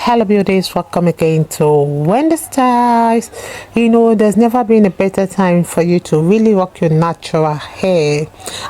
Hello beauties, welcome again to Women Styles. You know, there's never been a better time for you to really rock your natural hair,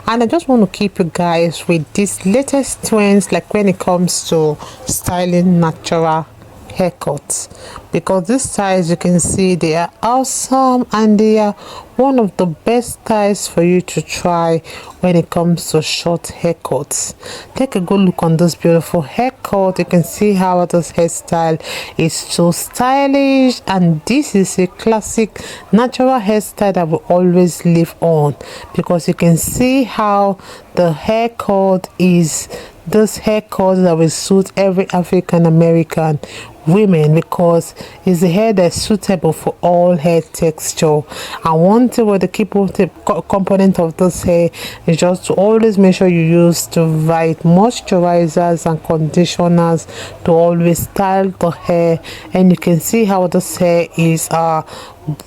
and I just want to keep you guys with these latest trends, like when it comes to styling natural haircuts, because these styles, you can see, they are awesome and they are one of the best styles for you to try when it comes to short haircuts. Take a good look on this beautiful haircut. You can see how this hairstyle is so stylish, and this is a classic natural hairstyle that will always live on, because you can see how the haircut is this haircut that will suit every African American women, because it's the hair that's suitable for all hair texture. And one thing with the key component of this hair is just to always make sure you use the right moisturizers and conditioners to always style the hair. And you can see how this hair is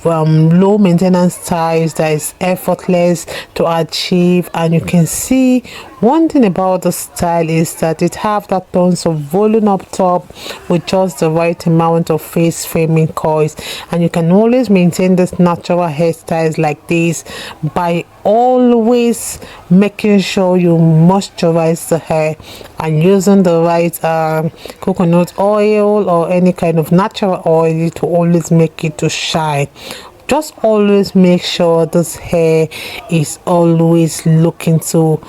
low maintenance styles that is effortless to achieve. And you can see one thing about the style is that it have that tons of volume up top with just the right amount of face framing coils, and you can always maintain this natural hairstyles like this by always making sure you moisturize the hair and using the right coconut oil or any kind of natural oil to always make it to shine. Just always make sure this hair is always looking so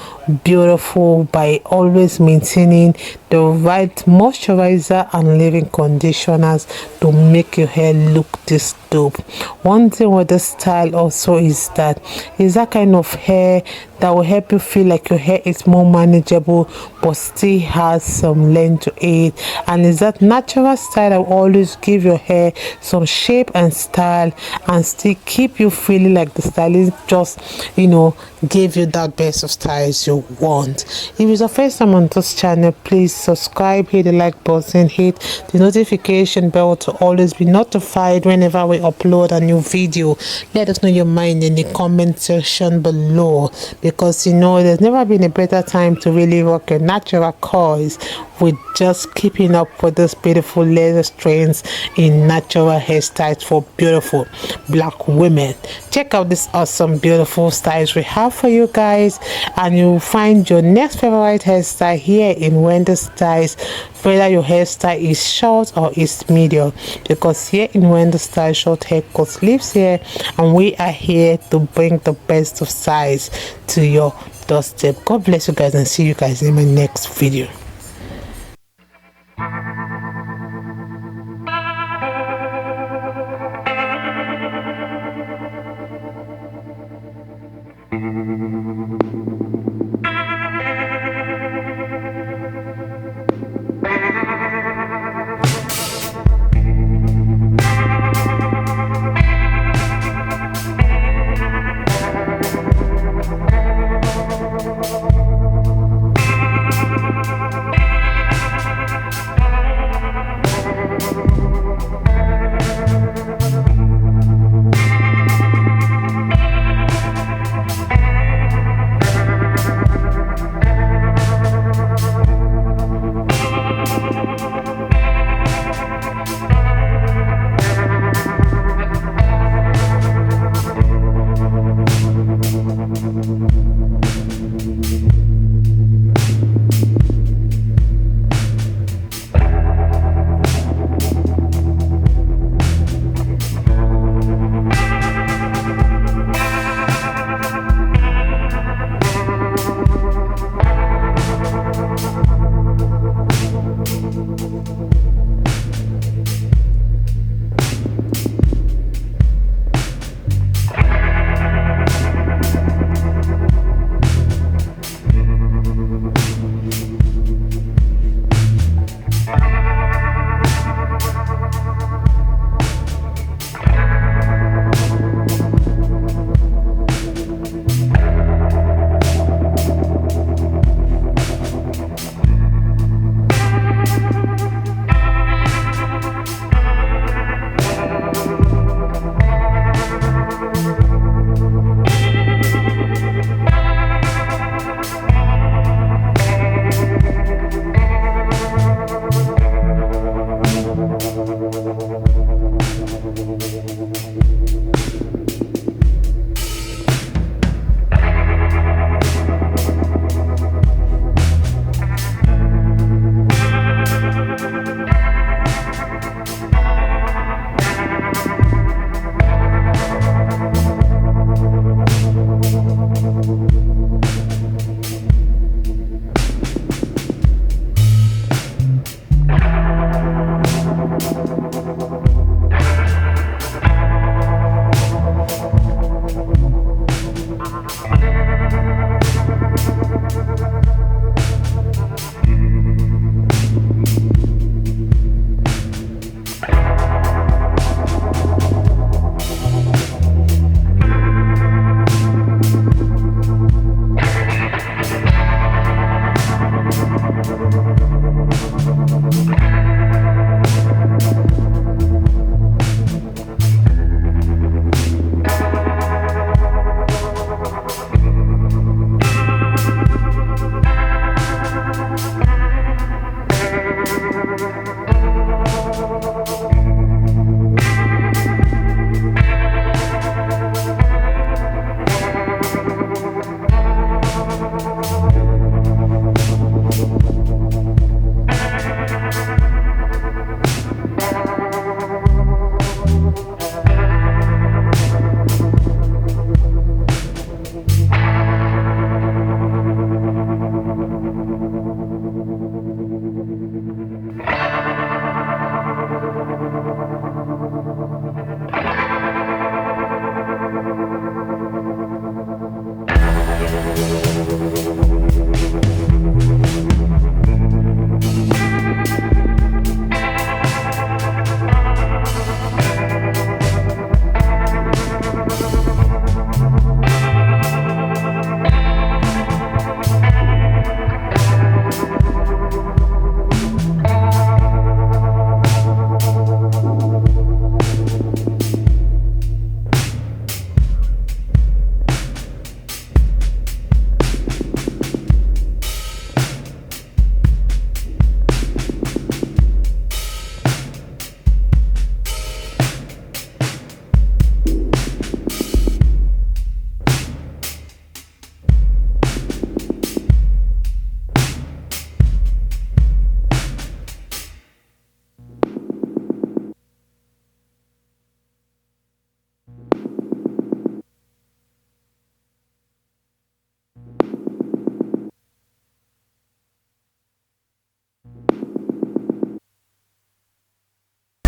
beautiful by always maintaining the right moisturizer and leave-in conditioners to make your hair look this dope. One thing with this style also is that it's that kind of hair that will help you feel like your hair is more manageable but still has some length to it, and it's that natural style that will always give your hair some shape and style and still keep you feeling like the stylist just, you know, gave you that best of styles you want. If it's your first time on this channel, please subscribe, hit the like button, hit the notification bell to always be notified whenever we upload a new video. Let us know your mind in the comment section below, because you know there's never been a better time to really rock your natural coils with just keeping up with this beautiful latest trends in natural hairstyles for beautiful black women. Check out this awesome beautiful styles we have for you guys, and you'll find your next favorite hairstyle here in Women Styles, whether your hairstyle is short or is medium, because here in Women Styles, short haircuts lives here, and we are here to bring the best of styles to your doorstep. God bless you guys, and see you guys in my next video.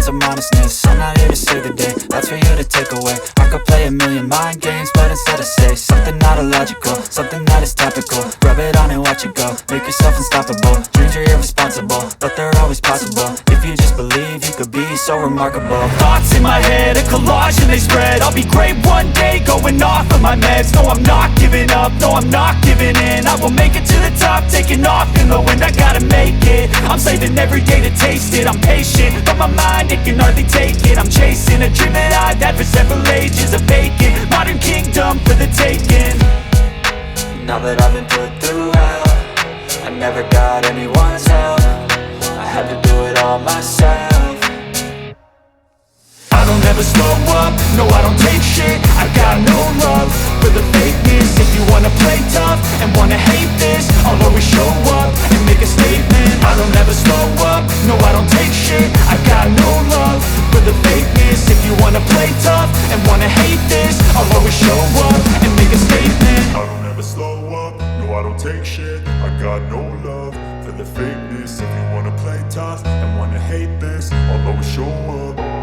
some honestness. I'm not here to save the day, that's for you to take away. I could play a million mind games, but instead I say something not illogical, something that is topical. Rub it on and watch it go, make yourself unstoppable. Dreams are irresponsible, but they're always possible. If you just believe, you could be so remarkable. Thoughts in my head, a collage and they spread. I'll be great one day, going off of my meds. No, I'm not giving up, no, I'm not giving in. I will make it to the top, taking off in the wind. I gotta make it, I'm saving every day to taste it. I'm patient, but my mind, it can hardly take it. I'm chasing a dream that I've had for several ages. A vacant, modern kingdom for the taking. Now that I've been put through hell, I never got anyone's help. I had to do it all myself. I don't ever slow up, no I don't take shit. I got no love for the fakeness. If you wanna play tough and wanna hate this, I'll always show up and make a statement. I don't ever slow up, no I don't take shit. I got no love for the fakeness. If you wanna play tough and wanna hate this, I'll always show up and make a statement. I don't ever slow up, no I don't take shit. I got no love for the fakeness. If you wanna play tough and wanna hate this, I'll always show up.